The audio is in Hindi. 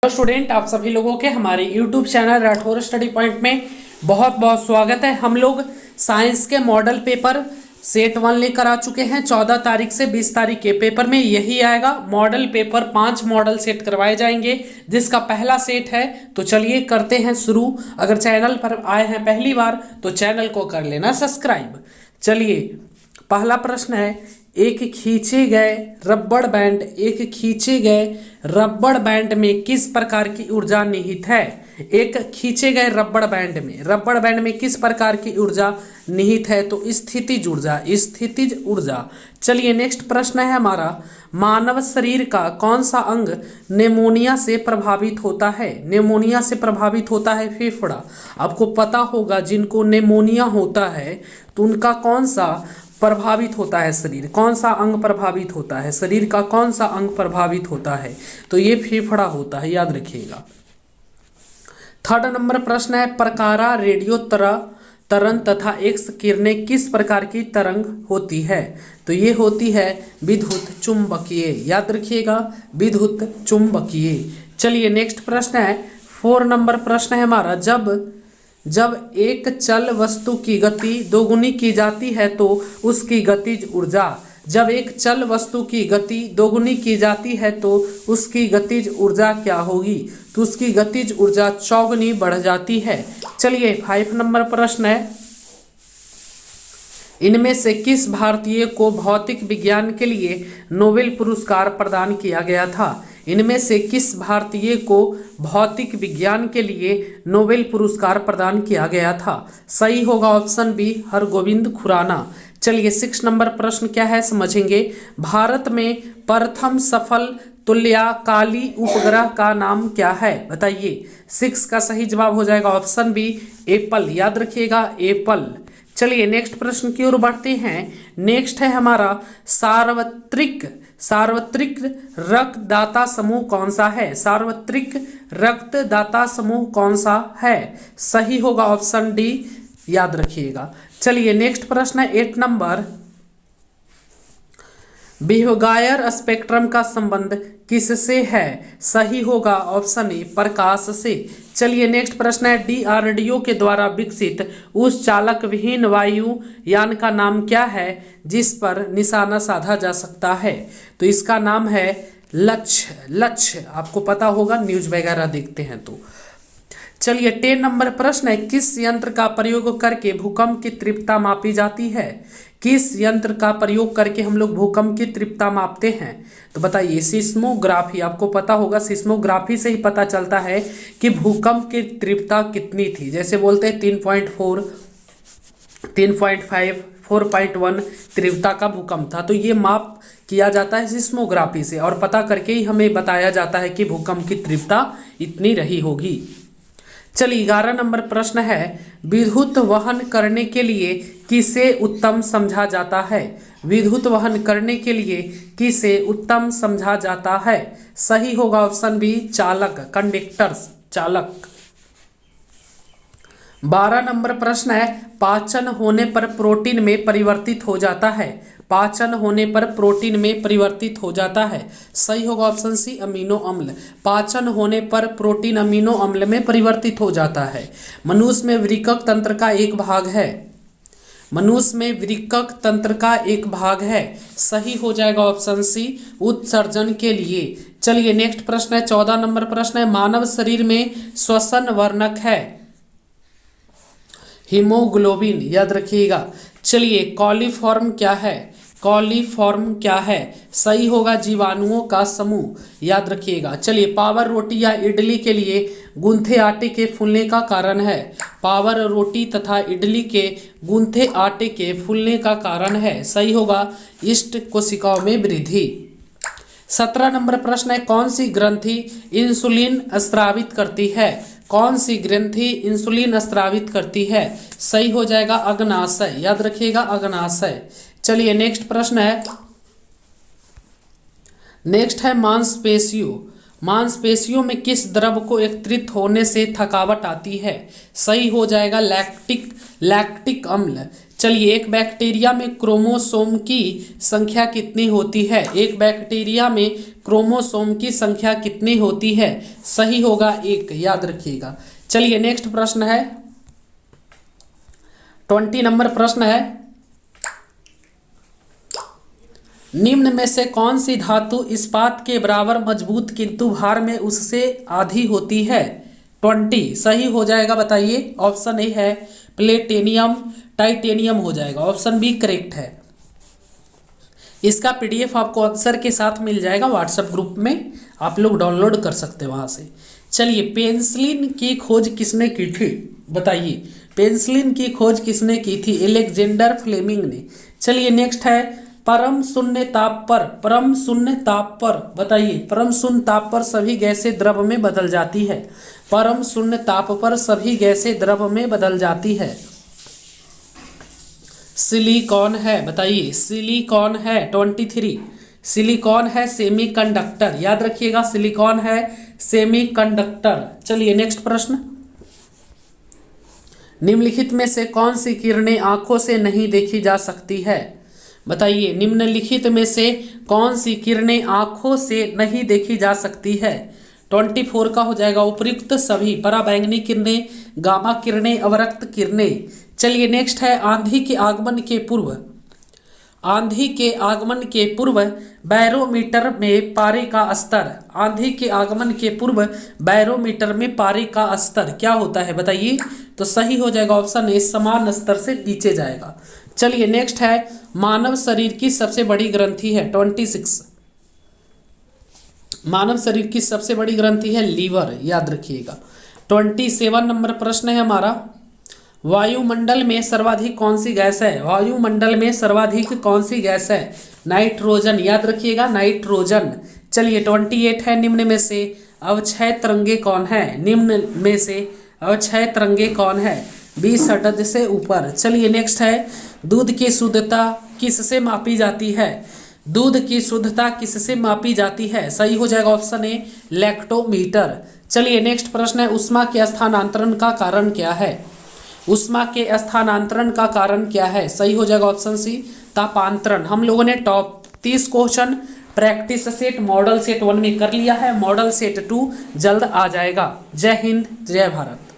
हेलो स्टूडेंट, आप सभी लोगों के हमारे YouTube channel Rathore study point में बहुत बहुत स्वागत है। हम लोग साइंस के मॉडल पेपर सेट 1 लेकर आ चुके हैं। 14 तारीख से 20 तारीख के पेपर में यही आएगा। मॉडल पेपर 5 मॉडल सेट करवाए जाएंगे, जिसका पहला सेट है। तो चलिए करते हैं शुरू। अगर चैनल पर आए हैं पहली बार तो चैनल को कर लेना सब्सक्राइब। चलिए, पहला प्रश्न है, एक खींचे गए रबड़ बैंड में किस प्रकार की ऊर्जा निहित है। एक खींचे गए रबड़ बैंड में किस प्रकार की ऊर्जा निहित है? तो स्थितिज ऊर्जा। चलिए, नेक्स्ट प्रश्न है हमारा, मानव शरीर का कौन सा अंग निमोनिया से प्रभावित होता है? निमोनिया से प्रभावित होता है फेफड़ा। आपको पता होगा, जिनको निमोनिया होता है तो उनका कौन सा प्रभावित होता है शरीर, कौन सा अंग प्रभावित होता है, शरीर का कौन सा अंग प्रभावित होता है? तो ये फेफड़ा होता है, याद रखिएगा। थर्ड नंबर प्रश्न है, प्रकारा रेडियो तरंग तथा एक्स किरणें किस प्रकार की तरंग होती है? तो ये होती है विद्युत चुंबकीय, याद रखिएगा, विद्युत चुंबकीय। चलिए, नेक्स्ट प्रश्न है, 4 नंबर प्रश्न है हमारा, जब एक चल वस्तु की गति दोगुनी की जाती है तो उसकी गतिज ऊर्जा। जब एक चल वस्तु की गति दोगुनी की जाती है तो उसकी गतिज ऊर्जा क्या होगी? तो उसकी गतिज ऊर्जा चौगुनी बढ़ जाती है। चलिए, 5 नंबर प्रश्न है, इनमें से किस भारतीय को भौतिक विज्ञान के लिए नोबेल पुरस्कार प्रदान किया गया था? इनमें से किस भारतीय को भौतिक विज्ञान के लिए नोबेल पुरस्कार प्रदान किया गया था? सही होगा ऑप्शन बी, हरगोविंद खुराना। चलिए, 6 नंबर प्रश्न क्या है समझेंगे। भारत में प्रथम सफल तुल्यकाली उपग्रह का नाम क्या है? बताइए। 6 का सही जवाब हो जाएगा ऑप्शन बी, एप्पल, याद रखिएगा, एप्पल। चलिए, नेक्स्ट प्रश्न की ओर बढ़ते हैं। नेक्स्ट है हमारा, सार्वत्रिक रक्तदाता समूह कौन सा है? सार्वत्रिक रक्तदाता समूह कौन सा है? सही होगा ऑप्शन डी, याद रखिएगा। चलिए, नेक्स्ट प्रश्न है 8 नंबर, बिहेवियर स्पेक्ट्रम का संबंध किससे है? सही होगा ऑप्शन ए, प्रकाश से। चलिए, नेक्स्ट प्रश्न है, डीआरडीओ के द्वारा विकसित उस चालक विहीन वायु यान का नाम क्या है जिस पर निशाना साधा जा सकता है? तो इसका नाम है लक्ष्य। आपको पता होगा, न्यूज वगैरह देखते हैं तो। चलिए, 10 नंबर प्रश्न है, किस यंत्र का प्रयोग करके भूकंप की तीव्रता मापी जाती है? किस यंत्र का प्रयोग करके हम लोग भूकंप की तीव्रता मापते हैं? तो बताइए, सिस्मोग्राफी। आपको पता होगा, सिस्मोग्राफी से ही पता चलता है कि भूकंप की तीव्रता कितनी थी। जैसे बोलते हैं 3.4, 3.5, 4.1 तीव्रता का भूकंप था। तो ये माप किया जाता है सिस्मोग्राफी से, और पता करके ही हमें बताया जाता है कि भूकंप की तीव्रता इतनी रही होगी। चलिए, 11 नंबर प्रश्न है, विद्युत वहन करने के लिए किसे उत्तम समझा जाता है? विद्युत वहन करने के लिए किसे उत्तम समझा जाता है? सही होगा ऑप्शन बी, चालक, कंडक्टर्स, चालक। 12 नंबर प्रश्न है, पाचन होने पर प्रोटीन में परिवर्तित हो जाता है। पाचन होने पर प्रोटीन में परिवर्तित हो जाता है। सही होगा ऑप्शन सी, अमीनो अम्ल। पाचन होने पर प्रोटीन अमीनो अम्ल में परिवर्तित हो जाता है। मनुष्य में वृक्क तंत्र का एक भाग है। मनुष्य में वृक्क तंत्र का एक भाग है। सही हो जाएगा ऑप्शन सी, उत्सर्जन के लिए। चलिए, नेक्स्ट प्रश्न है, 14 नंबर प्रश्न है, मानव शरीर में श्वसन वर्णक है हीमोग्लोबिन, याद रखिएगा। चलिए, कॉलीफॉर्म क्या है? कॉलीफॉर्म क्या है? सही होगा, जीवाणुओं का समूह, याद रखिएगा। चलिए, पावर रोटी या इडली के लिए गूंथे आटे के फूलने का कारण है। पावर रोटी तथा इडली के गूंथे आटे के फूलने का कारण है। सही होगा, इष्ट कोशिकाओं में वृद्धि। 17 नंबर प्रश्न है, कौन सी ग्रंथि इंसुलिन स्रावित करती है? कौन सी ग्रंथि इंसुलिन स्रावित करती है? सही हो जाएगा अग्नाशय, याद रखिएगा, अग्नाशय। चलिए, नेक्स्ट प्रश्न है, मांसपेशियों। मांसपेशियों में किस द्रव को एकत्रित होने से थकावट आती है? सही हो जाएगा लैक्टिक अम्ल। चलिए, एक बैक्टीरिया में क्रोमोसोम की संख्या कितनी होती है? एक बैक्टीरिया में क्रोमोसोम की संख्या कितनी होती है? सही होगा 1, याद रखिएगा। चलिए नेक्स्ट प्रश्न है, 20 नंबर प्रश्न है, निम्न में से कौन सी धातु इस्पात के बराबर मजबूत किंतु भार में उससे आधी होती है? 20 सही हो जाएगा, बताइए। ऑप्शन ए है प्लेटिनियम, टाइटेनियम हो जाएगा। ऑप्शन बी करेक्ट है। इसका पीडीएफ आपको आंसर के साथ मिल जाएगा व्हाट्सएप ग्रुप में, आप लोग डाउनलोड कर सकते हैं वहां से। चलिए, पेंसिलिन की खोज किसने की थी? बताइए, पेंसिलिन की खोज किसने की थी? एलेक्जेंडर फ्लेमिंग ने। चलिए नेक्स्ट है, परम शून्य ताप पर, परम शून्य ताप पर बताइए, परम शून्य ताप पर सभी गैसें द्रव में बदल जाती है। परम शून्य ताप पर सभी गैसें द्रव में बदल जाती है। सिलिकॉन है, बताइए। सिलिकॉन है 23, सिलिकॉन है सेमीकंडक्टर, याद रखिएगा, सिलिकॉन है सेमीकंडक्टर। चलिए नेक्स्ट प्रश्न, निम्नलिखित में से कौन सी किरणें आंखों से नहीं देखी जा सकती है? बताइए, निम्नलिखित में से कौन सी किरणें आंखों से नहीं देखी जा सकती है? 24 का हो जाएगा उपयुक्त सभी, पराबैंगनी किरणें, गामा किरणें, अवरक्त किरणें। चलिए नेक्स्ट है, आंधी के आगमन के पूर्व, आंधी के आगमन के पूर्व बैरोमीटर में पारे का स्तर, आंधी के आगमन के पूर्व बैरोमीटर में पारे का स्तर क्या होता है? बताइए। तो सही हो जाएगा ऑप्शन ए, समान स्तर से नीचे जाएगा। चलिए नेक्स्ट है, मानव शरीर की सबसे बड़ी ग्रंथि है 26, मानव शरीर की सबसे बड़ी ग्रंथि है लीवर, याद रखिएगा। 27 नंबर प्रश्न है हमारा, वायुमंडल में सर्वाधिक कौन सी गैस है? वायुमंडल में सर्वाधिक कौन सी गैस है? नाइट्रोजन, याद रखिएगा, नाइट्रोजन। चलिए 28 है, निम्न में से अवक्षय तरंगे कौन है? निम्न में से अवक्षय तरंगे कौन है? 20 षड्ज से ऊपर। चलिए नेक्स्ट है, दूध की शुद्धता किससे मापी जाती है? दूध की शुद्धता किससे मापी जाती है? सही हो जाएगा ऑप्शन ए, लैक्टोमीटर। चलिए नेक्स्ट प्रश्न है, ऊष्मा के स्थानांतरण का कारण क्या है? ऊष्मा के स्थानांतरण का कारण क्या है? सही हो जाएगा ऑप्शन सी, तापांतरण। हम लोगों ने top 30 question practice set model set 1 में कर लिया है, मॉडल सेट 2 जल्द आ जाएगा। जय हिंद, जय भारत।